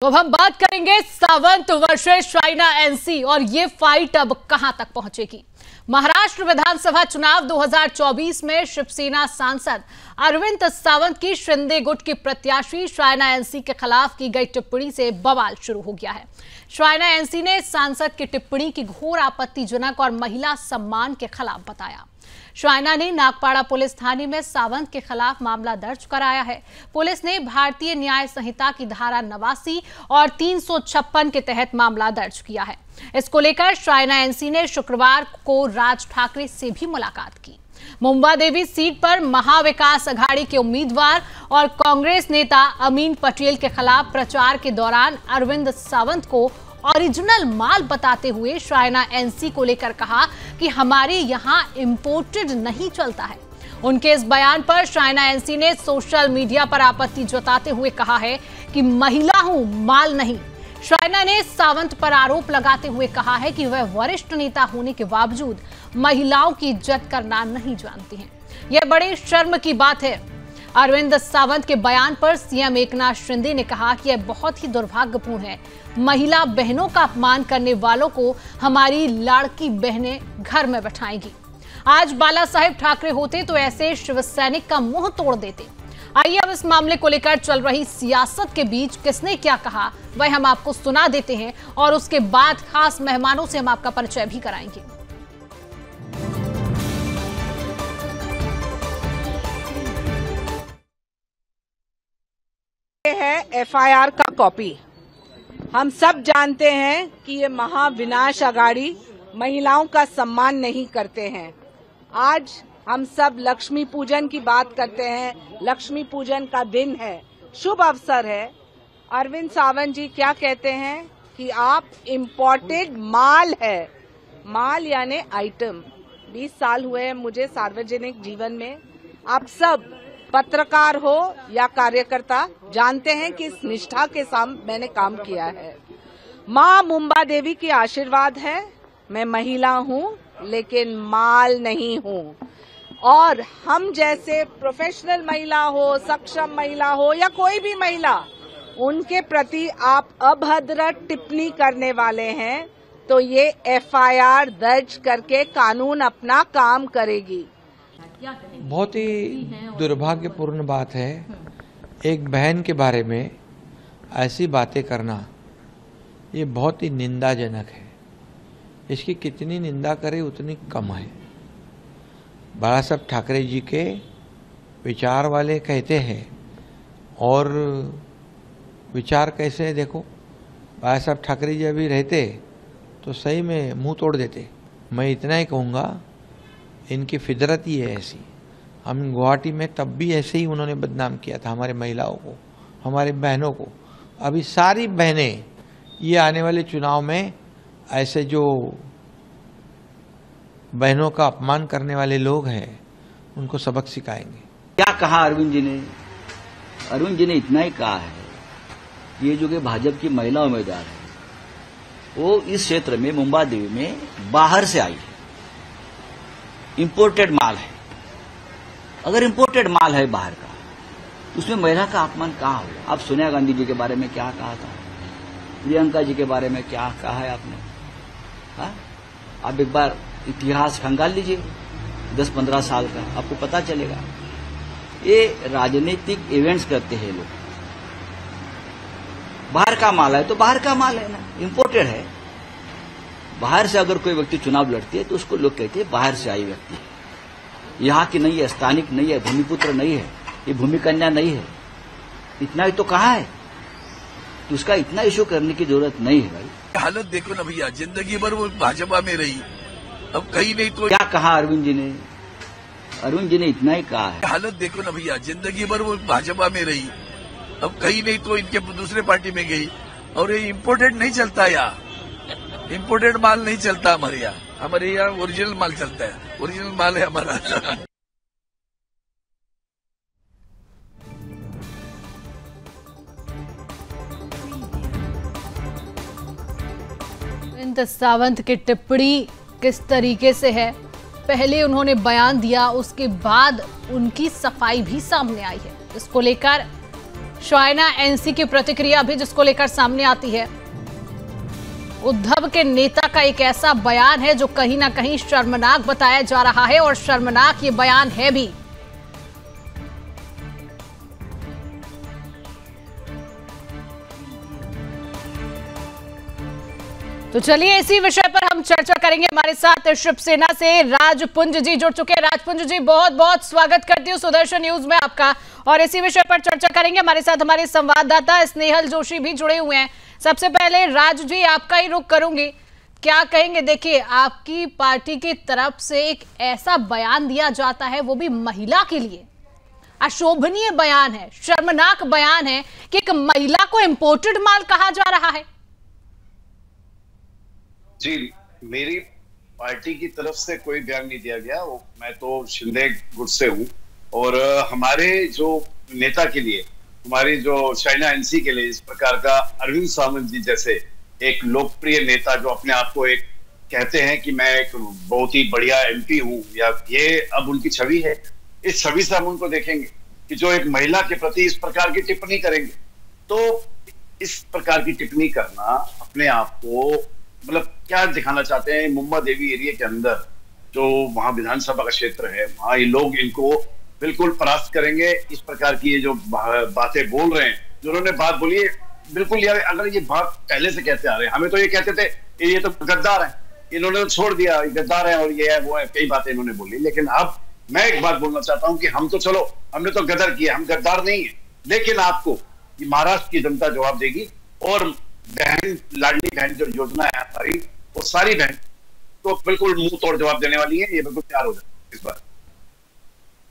तो अब हम बात करेंगे सावंत वर्सेस चाइना एनसी और ये फाइट अब कहां तक पहुंचेगी। महाराष्ट्र विधानसभा चुनाव 2024 में शिवसेना सांसद अरविंद सावंत की शिंदे गुट की प्रत्याशी चाइना एनसी के खिलाफ की गई टिप्पणी से बवाल शुरू हो गया है। चाइना एनसी ने सांसद की टिप्पणी की घोर आपत्तिजनक और महिला सम्मान के खिलाफ बताया। चाइना ने नागपाड़ा पुलिस थाने में सावंत के खिलाफ मामला दर्ज कराया है। पुलिस ने भारतीय न्याय संहिता की धारा 89 और 356 के तहत मामला दर्ज किया है। इसको लेकर चाइना एनसी ने शुक्रवार को राज ठाकरे से भी मुलाकात की। मुंबा देवी सीट पर महाविकास अघाड़ी के उम्मीदवार और कांग्रेस नेता अमीन पटेल के खिलाफ प्रचार के दौरान अरविंद सावंत को ओरिजिनल माल बताते हुए चाइना एनसी को लेकर कहा कि हमारे यहां इंपोर्टेड नहीं चलता है। उनके इस बयान पर चाइना एनसी ने सोशल मीडिया पर आपत्ति जताते हुए कहा है कि महिला हूं, माल नहीं। चाइना ने सावंत पर आरोप लगाते हुए कहा है कि वह वरिष्ठ नेता होने के बावजूद महिलाओं की इज्जत करना नहीं जानती हैं। यह बड़े शर्म की बात है। अरविंद सावंत के बयान पर सीएम एकनाथ शिंदे ने कहा कि यह बहुत ही दुर्भाग्यपूर्ण है। महिला बहनों का अपमान करने वालों को हमारी लाड़की बहनें घर में बैठाएंगी। आज बाला साहेब ठाकरे होते तो ऐसे शिवसैनिक का मुंह तोड़ देते। आइए अब इस मामले को लेकर चल रही सियासत के बीच किसने क्या कहा वह हम आपको सुना देते हैं और उसके बाद खास मेहमानों से हम आपका परिचय भी कराएंगे। है एफआईआर का कॉपी। हम सब जानते हैं कि ये महाविनाश अघाड़ी महिलाओं का सम्मान नहीं करते हैं। आज हम सब लक्ष्मी पूजन की बात करते हैं। लक्ष्मी पूजन का दिन है, शुभ अवसर है। अरविंद सावंत जी क्या कहते हैं कि आप इम्पोर्टेड माल है। माल यानी आइटम। 20 साल हुए हैं मुझे सार्वजनिक जीवन में। आप सब पत्रकार हो या कार्यकर्ता जानते हैं कि इस निष्ठा के साथ मैंने काम किया है। माँ मुंबा देवी की आशीर्वाद है। मैं महिला हूँ लेकिन माल नहीं हूँ। और हम जैसे प्रोफेशनल महिला हो, सक्षम महिला हो या कोई भी महिला, उनके प्रति आप अभद्र टिप्पणी करने वाले हैं तो ये एफआईआर दर्ज करके कानून अपना काम करेगी। बहुत ही दुर्भाग्यपूर्ण बात है एक बहन के बारे में ऐसी बातें करना। ये बहुत ही निंदाजनक है। इसकी कितनी निंदा करें उतनी कम है। बाला साहब ठाकरे जी के विचार वाले कहते हैं और विचार कैसे है देखो। बाला साहब ठाकरे जी अभी रहते तो सही में मुंह तोड़ देते। मैं इतना ही कहूँगा, इनकी फितरत ही है ऐसी। हम गुवाहाटी में तब भी ऐसे ही उन्होंने बदनाम किया था हमारे महिलाओं को, हमारे बहनों को। अभी सारी बहनें ये आने वाले चुनाव में ऐसे जो बहनों का अपमान करने वाले लोग हैं उनको सबक सिखाएंगे। क्या कहा अरविंद जी ने? अरविंद जी ने इतना ही कहा है, ये जो कि भाजपा की महिला उम्मीदवार है वो इस क्षेत्र में मुंबा देवी में बाहर से आई है। इंपोर्टेड माल है। अगर इंपोर्टेड माल है बाहर का तो उसमें महिला का अपमान कहाँ हो? आप सोनिया गांधी जी के बारे में क्या कहा था, प्रियंका जी के बारे में क्या कहा है आपने? हाँ, आप एक बार इतिहास खंगाल लीजिए 10-15 साल का, आपको पता चलेगा। ये राजनीतिक इवेंट्स करते हैं लोग। बाहर का माल है तो बाहर का माल है ना, इंपोर्टेड है। बाहर से अगर कोई व्यक्ति चुनाव लड़ती है तो उसको लोग कहते हैं बाहर से आई व्यक्ति है, यहाँ की नहीं है, स्थानिक नहीं है, भूमिपुत्र नहीं है, ये भूमि कन्या नहीं है। इतना ही तो कहा है, तो उसका इतना इशू करने की जरूरत नहीं है भाई। हालत देखो ना भैया, जिंदगी भर वो भाजपा में रही, अब कहीं नहीं तो क्या कहा अरविंद जी ने? अरविंद जी ने इतना ही कहा है। हालत देखो ना भैया, जिंदगी भर वो भाजपा में रही, अब कहीं नहीं तो इनके दूसरे पार्टी में गई। और ये इम्पोर्टेड नहीं चलता, यहाँ इम्पोर्टेड माल नहीं चलता हमारे यहाँ ओरिजिनल माल चलता है। ओरिजिनल माल है हमारा। अरविंद सावंत की टिप्पणी किस तरीके से है, पहले उन्होंने बयान दिया, उसके बाद उनकी सफाई भी सामने आई है। इसको लेकर शाइना एनसी की प्रतिक्रिया भी जिसको लेकर सामने आती है। उद्धव के नेता का एक ऐसा बयान है जो कहीं ना कहीं शर्मनाक बताया जा रहा है और शर्मनाक ये बयान है भी। तो चलिए इसी विषय पर हम चर्चा करेंगे। हमारे साथ शिवसेना से राजपुंज जी जुड़ चुके हैं। राजपुंज जी, बहुत बहुत स्वागत करती हूँ सुदर्शन न्यूज में आपका, और इसी विषय पर चर्चा करेंगे। हमारे साथ हमारे संवाददाता स्नेहल जोशी भी जुड़े हुए हैं। सबसे पहले राज जी आपका ही रुख करूंगी, क्या कहेंगे? देखिए, आपकी पार्टी की तरफ से एक ऐसा बयान दिया जाता है, वो भी महिला के लिए अशोभनीय बयान है, शर्मनाक बयान है कि एक महिला को इंपोर्टेड माल कहा जा रहा है। जी, मेरी पार्टी की तरफ से कोई बयान नहीं दिया गया। मैं तो शिंदे गुट से हूँ, और हमारे जो नेता के लिए, हमारी जो शाइना एनसी के लिए इस प्रकार का अरविंद सावंत जी जैसे एक लोकप्रिय नेता जो अपने आप को एक कहते हैं कि मैं एक बहुत ही बढ़िया एमपी हूँ, या ये अब उनकी छवि है, इस छवि से हम उनको देखेंगे कि जो एक महिला के प्रति इस प्रकार की टिप्पणी करेंगे, तो इस प्रकार की टिप्पणी करना अपने आप को मतलब क्या दिखाना चाहते हैं? मुंबा देवी एरिया के अंदर जो वहां विधानसभा का क्षेत्र है, वहां ये लोग इनको बिल्कुल परास्त करेंगे। इस प्रकार की ये जो बातें बोल रहे हैं, जो उन्होंने बात बोली है, बिल्कुल यार, अगर ये बात पहले से कहते आ रहे हैं, हमें तो ये कहते थे ये तो गद्दार है, इन्होंने तो छोड़ दिया, गद्दार है और ये है वो है, कई बातें इन्होंने बोली। लेकिन अब मैं एक बात बोलना चाहता हूं कि हम तो चलो, हमने तो गदर किया, हम गद्दार नहीं है, लेकिन आपको ये महाराष्ट्र की जनता जवाब देगी। और बहन, लाडली बहन जो योजना है हमारी, वो सारी बहन तो बिल्कुल मुंह तोड़ जवाब देने वाली है, ये बिल्कुल तैयार हो जाए इस बार।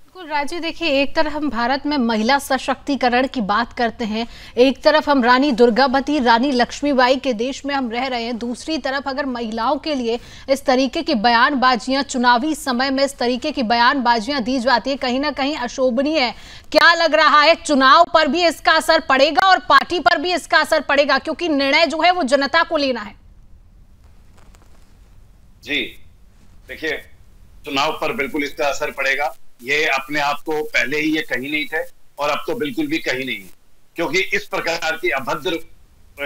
बिल्कुल राजू, देखिए, एक तरफ हम भारत में महिला सशक्तिकरण की बात करते हैं, एक तरफ हम रानी दुर्गावती, रानी लक्ष्मीबाई के देश में हम रह रहे हैं, दूसरी तरफ अगर महिलाओं के लिए इस तरीके की बयानबाजियां, चुनावी समय में इस तरीके की बयानबाजियां दी जाती है, कहीं ना कहीं अशोभनीय है। क्या लग रहा है, चुनाव पर भी इसका असर पड़ेगा और पार्टी पर भी इसका असर पड़ेगा, क्योंकि निर्णय जो है वो जनता को लेना है? जी देखिए, चुनाव पर बिल्कुल इसका असर पड़ेगा। ये अपने आप को पहले ही ये कहीं नहीं थे और अब तो बिल्कुल भी कहीं नहीं है, क्योंकि इस प्रकार की अभद्र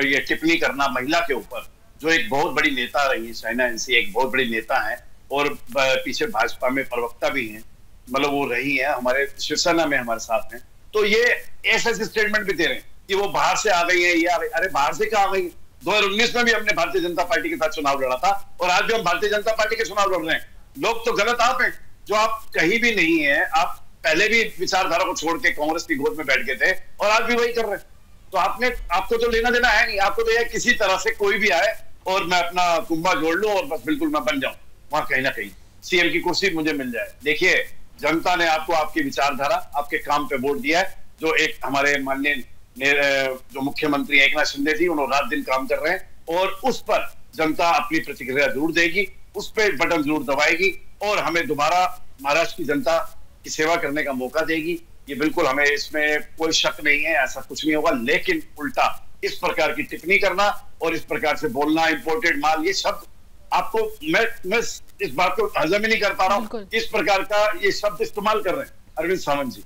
ये टिप्पणी करना महिला के ऊपर, जो एक बहुत बड़ी नेता रही है, शाइना एनसी एक बहुत बड़ी नेता है और पीछे भाजपा में प्रवक्ता भी हैं, मतलब वो रही है, हमारे शिवसेना में हमारे साथ हैं, तो ये ऐसे स्टेटमेंट भी दे रहे हैं कि वो बाहर से आ गई है, ये अरे बाहर से कहाँ आ गई? 2019 में भी हमने भारतीय जनता पार्टी के साथ चुनाव लड़ा था और आज भी हम भारतीय जनता पार्टी के चुनाव लड़ रहे हैं। लोग तो गलत आप हैं, जो आप कहीं भी नहीं है, आप पहले भी विचारधारा को छोड़ के कांग्रेस की गोद में बैठ गए थे और आज भी वही कर रहे हैं। तो आपको तो लेना देना है नहीं, आपको तो यह किसी तरह से कोई भी आए और मैं अपना कुंभा जोड़ लूं और बस बिल्कुल मैं बन जाऊं, वहां कहीं ना कहीं सीएम की कुर्सी मुझे मिल जाए। देखिए, जनता ने आपको आपकी विचारधारा, आपके काम पे वोट दिया है। जो एक हमारे माननीय जो मुख्यमंत्री एकनाथ शिंदे जी, उन्होंने रात दिन काम कर रहे हैं और उस पर जनता अपनी प्रतिक्रिया जरूर देगी, उस पर बटन जरूर दबाएगी और हमें दोबारा महाराष्ट्र की जनता की सेवा करने का मौका देगी। ये बिल्कुल, हमें इसमें कोई शक नहीं है, ऐसा कुछ नहीं होगा। लेकिन उल्टा इस प्रकार की टिप्पणी करना और इस प्रकार से बोलना, इंपोर्टेड माल, ये शब्द आपको मैं इस बात को हजम ही नहीं कर पा रहा हूँ। इस प्रकार का ये शब्द इस्तेमाल कर रहे हैं अरविंद सावंत जी।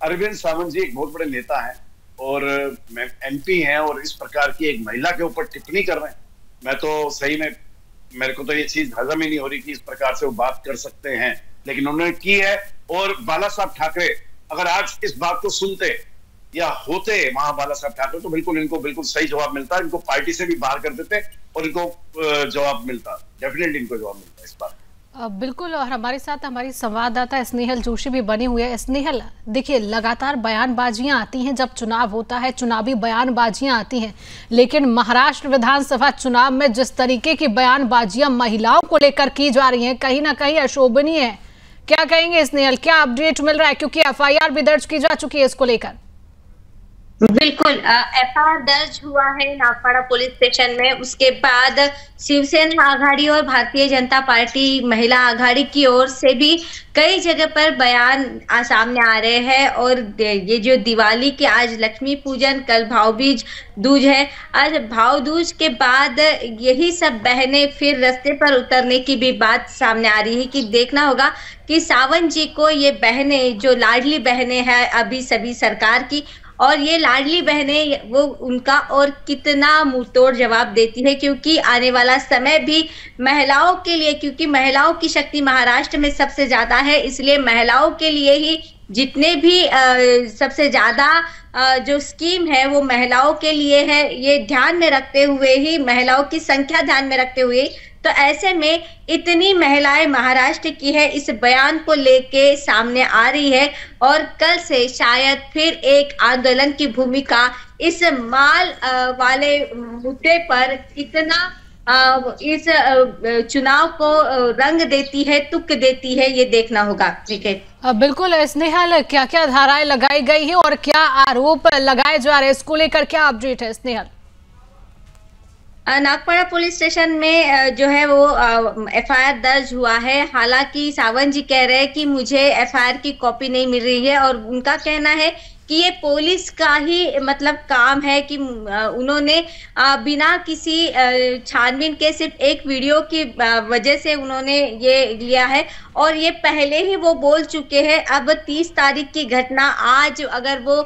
अरविंद सावंत जी एक बहुत बड़े नेता हैं और एमपी हैं और इस प्रकार की एक महिला के ऊपर टिप्पणी कर रहे हैं। मैं तो सही में, मेरे को तो ये चीज हजम ही नहीं हो रही कि इस प्रकार से वो बात कर सकते हैं, लेकिन उन्होंने की है। और बाला साहब ठाकरे अगर आज इस बात को सुनते या होते वहां बाला साहब ठाकरे, तो बिल्कुल इनको बिल्कुल सही जवाब मिलता, इनको पार्टी से भी बाहर कर देते और इनको जवाब मिलता, डेफिनेटली इनको जवाब मिलता इस बात। बिल्कुल, और हमारे साथ हमारी संवाददाता स्नेहल जोशी भी बनी हुई है। स्नेहल, देखिए, लगातार बयानबाजियां आती हैं जब चुनाव होता है, चुनावी बयानबाजियां आती हैं, लेकिन महाराष्ट्र विधानसभा चुनाव में जिस तरीके की बयानबाजियां महिलाओं को लेकर की जा रही हैं, कहीं ना कहीं अशोभनीय है। क्या कहेंगे स्नेहल, क्या अपडेट मिल रहा है? क्योंकि एफआईआर भी दर्ज की जा चुकी है इसको लेकर। बिल्कुल, एफआईआर दर्ज हुआ है नागपाड़ा पुलिस स्टेशन में। उसके बाद शिवसेना आघाड़ी और भारतीय जनता पार्टी महिला आघाड़ी की ओर से भी कई जगह पर बयान सामने आ रहे हैं। और ये जो दिवाली के, आज लक्ष्मी पूजन, कल भावबीज दूज है, आज भाव दूज के बाद यही सब बहनें फिर रास्ते पर उतरने की भी बात सामने आ रही है कि देखना होगा कि सावंत जी को ये बहनें, जो लाडली बहनें हैं अभी सभी सरकार की, और ये लाडली बहनें वो उनका और कितना मुंहतोड़ जवाब देती है, क्योंकि आने वाला समय भी महिलाओं के लिए, क्योंकि महिलाओं की शक्ति महाराष्ट्र में सबसे ज्यादा है, इसलिए महिलाओं के लिए ही जितने भी सबसे ज्यादा जो स्कीम है वो महिलाओं के लिए है। ये ध्यान में रखते हुए ही, महिलाओं की संख्या ध्यान में रखते हुए, तो ऐसे में इतनी महिलाएं महाराष्ट्र की है इस बयान को लेके सामने आ रही है और कल से शायद फिर एक आंदोलन की भूमिका इस माल वाले मुद्दे पर कितना इस चुनाव को रंग देती है, तुक देती है, ये देखना होगा। ठीक है, बिल्कुल स्नेहल, क्या क्या धाराएं लगाई गई है और क्या आरोप लगाए जा रहे हैं, इसको लेकर क्या अपडेट है स्नेहल? नागपाड़ा पुलिस स्टेशन में जो है वो एफआईआर दर्ज हुआ है। हालांकि सावंत जी कह रहे हैं कि मुझे एफआईआर की कॉपी नहीं मिल रही है और उनका कहना है कि ये पुलिस का ही मतलब काम है कि उन्होंने बिना किसी छानबीन के सिर्फ एक वीडियो की वजह से उन्होंने ये लिया है और ये पहले ही वो बोल चुके हैं। अब 30 तारीख की घटना, आज अगर वो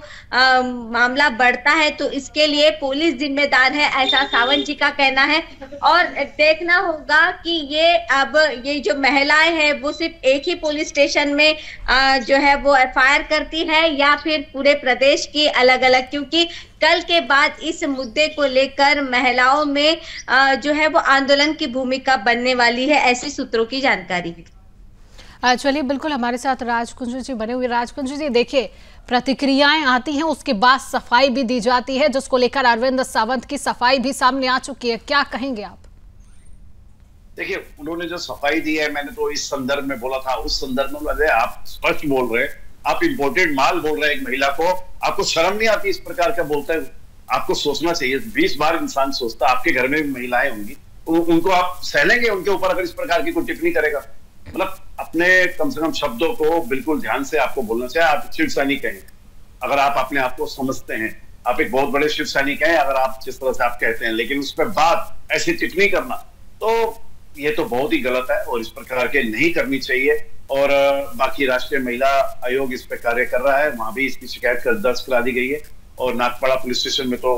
मामला बढ़ता है तो इसके लिए पुलिस जिम्मेदार है, ऐसा सावंत जी का कहना है। और देखना होगा कि ये जो महिलाएं हैं वो सिर्फ एक ही पुलिस स्टेशन में जो है वो एफआईआर करती है या फिर पूरे प्रदेश की अलग अलग, क्योंकि कल के बाद इस मुद्दे को लेकर महिलाओं में जो है वो आंदोलन की भूमिका बनने वाली है, ऐसी सूत्रों की जानकारी है। चलिए, बिल्कुल हमारे साथ राजकुंज जी बने हुए। राजकुंज जी, देखिए प्रतिक्रियाएं आती हैं, उसके बाद सफाई भी दी जाती है, जिसको लेकर अरविंद सावंत की सफाई भी सामने आ चुकी है, क्या कहेंगे आप? देखिए, उन्होंने जो सफाई दी है, मैंने तो इस संदर्भ में बोला था, उस संदर्भ में आप स्पष्ट बोल रहे हैं, आप इंपोर्टेड माल बोल रहे हैं एक महिला को, आपको शर्म नहीं आती इस प्रकार का बोलते हैं? आपको सोचना चाहिए, 20 बार इंसान सोचता, आपके घर में भी महिलाएं होंगी, उनको आप सहलेंगे उनके ऊपर अगर इस प्रकार की कोई टिप्पणी करेगा? मतलब अपने कम से कम शब्दों को बिल्कुल ध्यान से आपको बोलना चाहिए। आप शिव सैनिक हैं, अगर आप अपने आप को समझते हैं, आप एक बहुत बड़े शिव सैनिक हैं अगर आप जिस तरह से आप कहते हैं, लेकिन उस पर बाद ऐसी टिप्पणी करना तो ये तो बहुत ही गलत है और इस प्रकार के नहीं करनी चाहिए। और बाकी राष्ट्रीय महिला आयोग इस पर कार्य कर रहा है, वहां भी इसकी शिकायत दर्ज करा दी गई है और नागपाड़ा पुलिस स्टेशन में तो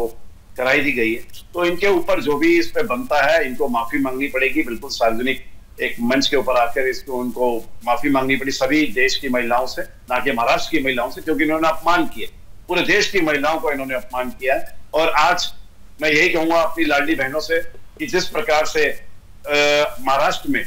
कराई दी गई है। तो इनके ऊपर जो भी इस पे बनता है, इनको माफी मांगनी पड़ेगी, बिल्कुल सार्वजनिक एक मंच के ऊपर आकर इसको उनको माफी मांगनी पड़ी सभी देश की महिलाओं से, ना कि महाराष्ट्र की महिलाओं से, क्योंकि इन्होंने अपमान किए, पूरे देश की महिलाओं को इन्होंने अपमान किया है। और आज मैं यही कहूंगा अपनी लाडली बहनों से कि जिस प्रकार से महाराष्ट्र में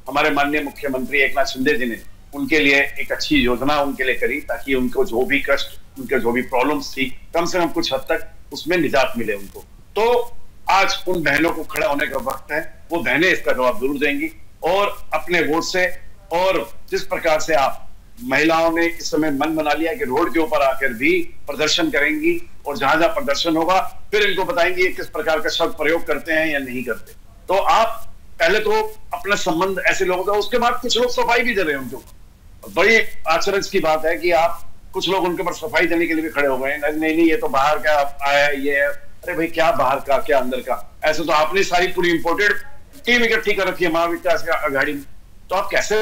हमारे माननीय मुख्यमंत्री एकनाथ शिंदे जी ने उनके लिए एक अच्छी योजना उनके लिए करी, ताकि उनको जो भी कष्ट, उनके जो भी प्रॉब्लम्स थी, कम से कम कुछ हद तक उसमें निजात मिले उनको। तो आज उन बहनों को खड़ा होने का वक्त है, वो बहनें इसका जवाब जरूर देंगी और अपने वोट से, और जिस प्रकार से आप महिलाओं ने इस समय मन बना लिया कि रोड के ऊपर आकर भी प्रदर्शन करेंगी और जहां जहां प्रदर्शन होगा फिर इनको बताएंगे किस प्रकार का शब्द प्रयोग करते हैं या नहीं करते। तो आप पहले तो अपना संबंध ऐसे लोगों का, उसके बाद कुछ लोग सफाई भी दे रहे हैं उनके ऊपर। बड़ी आश्चर्य की बात है कि आप कुछ लोग उनके ऊपर सफाई देने के लिए भी खड़े हो गए, नहीं ये तो बाहर का आया है, ये है। अरे भाई, क्या बाहर का क्या अंदर का? ऐसे तो आपने सारी पूरी इंपोर्टेड टीम इकट्ठी कर रखी है महाविकास आघाड़ी में, तो आप कैसे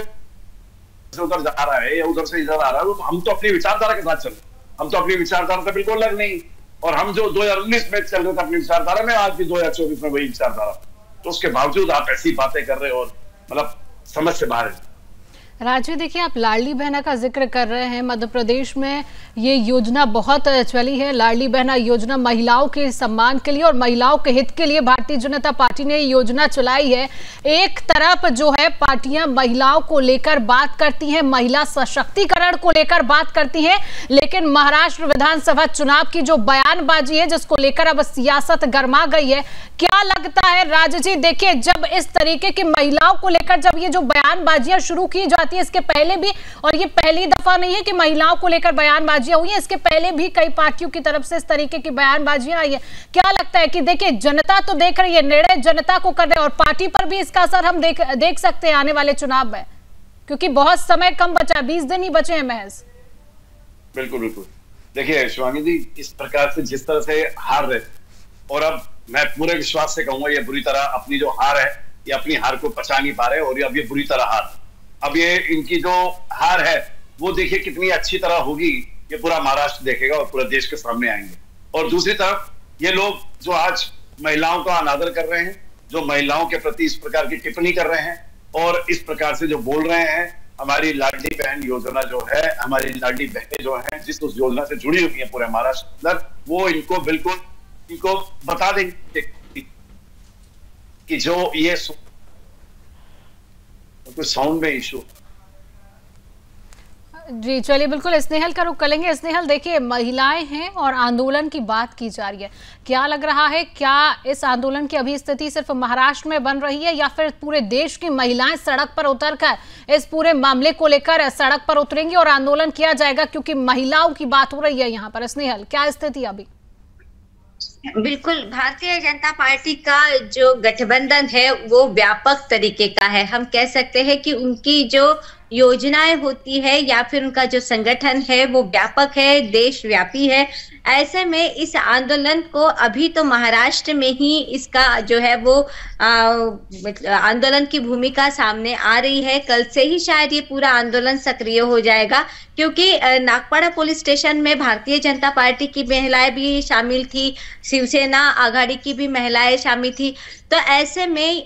उधर जा रहा है या उधर से इधर आ रहा है? तो हम तो अपनी विचारधारा के साथ चल रहे, हम तो अपनी विचारधारा से बिल्कुल अलग नहीं, और हम जो 2019 में चल रहे थे अपनी विचारधारा में, आज भी 2024 में वही विचारधारा, तो उसके बावजूद आप ऐसी बातें कर रहे हो और मतलब समझ से बाहर है। राजवी, देखिए आप लाडली बहना का जिक्र कर रहे हैं, मध्य प्रदेश में ये योजना बहुत चली है, लाडली बहना योजना महिलाओं के सम्मान के लिए और महिलाओं के हित के लिए भारतीय जनता पार्टी ने योजना चलाई है। एक तरफ जो है पार्टियां महिलाओं को लेकर बात करती हैं, महिला सशक्तिकरण को लेकर बात करती हैं, लेकिन महाराष्ट्र विधानसभा चुनाव की जो बयानबाजी है जिसको लेकर अब सियासत गर्मा गई है, क्या लगता है राज जी? देखिए, जब इस तरीके की महिलाओं को लेकर जब ये जो बयानबाजियां शुरू की जाती है, इसके पहले भी, और ये पहली दफा नहीं है कि महिलाओं को लेकर बयानबाजियां हुई है, इसके पहले भी कई पार्टियों की तरफ से इस तरीके की बयानबाजियां आई है। क्या लगता है कि देखिए जनता तो देख रही है, निर्णय जनता को कर रहे हैं और पार्टी पर भी इसका असर हम देख सकते हैं आने वाले चुनाव में, क्योंकि बहुत समय कम बचा, 20 दिन ही बचे हैं महज। बिल्कुल बिल्कुल। देखिए शिवांगी जी, इस प्रकार से जिस तरह से हार रहे, और अब मैं पूरे विश्वास से कहूंगा ये बुरी तरह अपनी जो हार है, ये अपनी हार को पचा नहीं पा रहे, और अब ये बुरी तरह हार, अब ये इनकी जो हार है वो देखिए कितनी अच्छी तरह होगी ये पूरा महाराष्ट्र देखेगा और पूरा देश के सामने आएंगे। और दूसरी तरफ ये लोग जो आज महिलाओं का अनादर कर रहे हैं, जो महिलाओं के प्रति इस प्रकार की टिप्पणी कर रहे हैं और इस प्रकार से जो बोल रहे हैं, हमारी लाडली बहन योजना जो है, हमारी लाडली बहनें जो हैं जिस उस योजना से जुड़ी हुई है पूरे महाराष्ट्र अंदर, वो इनको बिल्कुल इनको बता देंगे कि जो ये कुछ साउंड में इशू। जी चलिए, बिल्कुल स्नेहल का रुख करेंगे। स्नेहल, देखिए महिलाएं हैं और आंदोलन की बात की जा रही है, क्या लग रहा है, क्या इस आंदोलन की अभी स्थिति सिर्फ महाराष्ट्र में बन रही है या फिर पूरे देश की महिलाएं सड़क पर उतरकर इस पूरे मामले को लेकर सड़क पर उतरेंगी और आंदोलन किया जाएगा, क्योंकि महिलाओं की बात हो रही है यहाँ पर? स्नेहल, क्या स्थिति अभी? बिल्कुल, भारतीय जनता पार्टी का जो गठबंधन है वो व्यापक तरीके का है। हम कह सकते हैं कि उनकी जो योजनाएं होती है या फिर उनका जो संगठन है वो व्यापक है, देशव्यापी है। ऐसे में इस आंदोलन को अभी तो महाराष्ट्र में ही इसका जो है वो आंदोलन की भूमिका सामने आ रही है। कल से ही शायद ये पूरा आंदोलन सक्रिय हो जाएगा, क्योंकि नागपाड़ा पुलिस स्टेशन में भारतीय जनता पार्टी की महिलाएं भी शामिल थी, शिवसेना आघाड़ी की भी महिलाएं शामिल थी। तो ऐसे में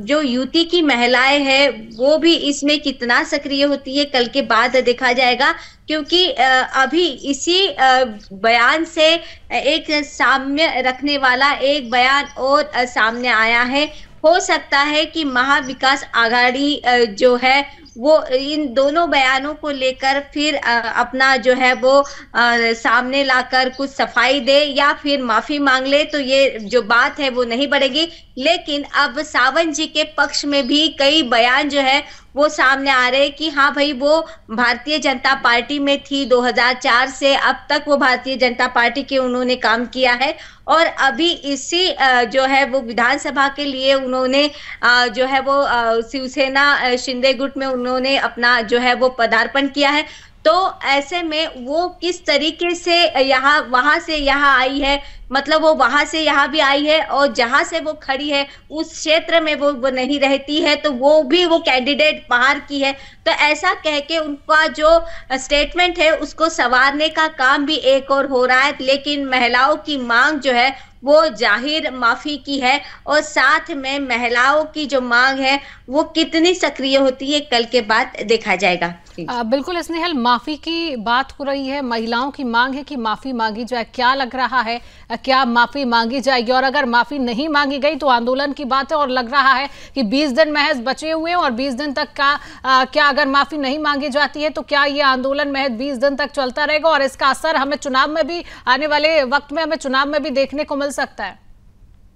जो युति की महिलाएं हैं वो भी इसमें कितना सक्रिय होती है कल के बाद देखा जाएगा, क्योंकि अभी इसी बयान से एक साम्य रखने वाला एक बयान और सामने आया है। हो सकता है कि महाविकास आघाड़ी जो है वो इन दोनों बयानों को लेकर फिर अपना जो है वो सामने लाकर कुछ सफाई दे या फिर माफी मांग ले, तो ये जो बात है वो नहीं बढ़ेगी। लेकिन अब सावंत जी के पक्ष में भी कई बयान जो है वो सामने आ रहे हैं कि हाँ भाई वो भारतीय जनता पार्टी में थी 2004 से अब तक वो भारतीय जनता पार्टी के उन्होंने काम किया है और अभी इसी जो है वो विधानसभा के लिए उन्होंने जो है वो शिवसेना शिंदे गुट में उन्होंने अपना जो है वो पदार्पण किया है। तो ऐसे में वो किस तरीके से यहाँ वहां से यहाँ आई है, मतलब वो वहां से यहाँ भी आई है और जहां से वो खड़ी है उस क्षेत्र में वो नहीं रहती है, तो वो भी वो कैंडिडेट बाहर की है। तो ऐसा कह के उनका जो स्टेटमेंट है उसको संवारने का काम भी एक और हो रहा है। लेकिन महिलाओं की मांग जो है वो जाहिर माफी की है और साथ में महिलाओं की जो मांग है वो कितनी सक्रिय होती है कल के बाद देखा जाएगा। बिल्कुल स्नेहल, माफी की बात हो रही है, महिलाओं की मांग है कि माफी मांगी जाए। क्या लग रहा है, क्या माफी मांगी जाएगी? और अगर माफी नहीं मांगी गई तो आंदोलन की बात है और लग रहा है कि 20 दिन महज बचे हुए हैं और 20 दिन तक का क्या अगर माफी नहीं मांगी जाती है तो क्या ये आंदोलन महज 20 दिन तक चलता रहेगा और इसका असर हमें चुनाव में भी आने वाले वक्त में हमें चुनाव में भी देखने को मिल सकता है?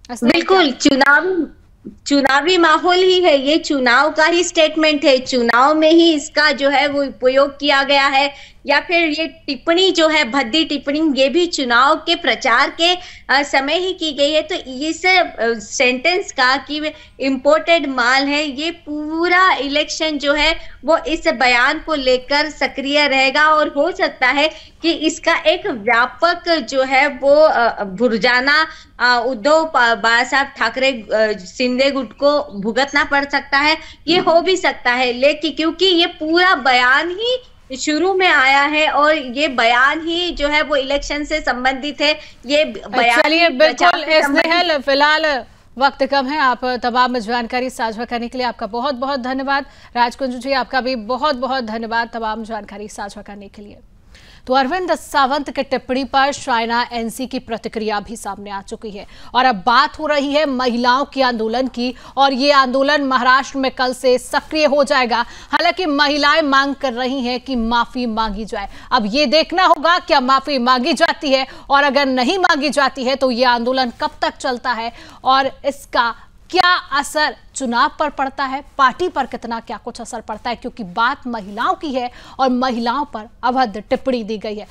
बिल्कुल, चुनावी माहौल ही है, ये चुनाव का ही स्टेटमेंट है, चुनाव में ही इसका जो है वो उपयोग किया गया है। या फिर ये टिप्पणी जो है भद्दी टिप्पणी ये भी चुनाव के प्रचार के समय ही की गई है। तो इस सेंटेंस का कि इम्पोर्टेड माल है, ये पूरा इलेक्शन जो है वो इस बयान को लेकर सक्रिय रहेगा और हो सकता है कि इसका एक व्यापक जो है वो भुरजाना उद्धव बाला साहब ठाकरे शिंदे गुट को भुगतना पड़ सकता है, ये हो भी सकता है। लेकिन क्योंकि ये पूरा बयान ही शुरू में आया है और ये बयान ही जो है वो इलेक्शन से संबंधित है, ये बयान। चलिए बिल्कुल स्नेहल, फिलहाल वक्त कम है, आप तमाम जानकारी साझा करने के लिए आपका बहुत बहुत धन्यवाद। राजकुंज जी, आपका भी बहुत बहुत धन्यवाद तमाम जानकारी साझा करने के लिए। तो अरविंद सावंत के टिप्पणी पर शाइना एनसी की प्रतिक्रिया भी सामने आ चुकी है और अब बात हो रही है महिलाओं के आंदोलन की और ये आंदोलन महाराष्ट्र में कल से सक्रिय हो जाएगा। हालांकि महिलाएं मांग कर रही हैं कि माफी मांगी जाए। अब ये देखना होगा क्या माफी मांगी जाती है और अगर नहीं मांगी जाती है तो ये आंदोलन कब तक चलता है और इसका क्या असर चुनाव पर पड़ता है, पार्टी पर कितना क्या कुछ असर पड़ता है, क्योंकि बात महिलाओं की है और महिलाओं पर अभद्र टिप्पणी दी गई है।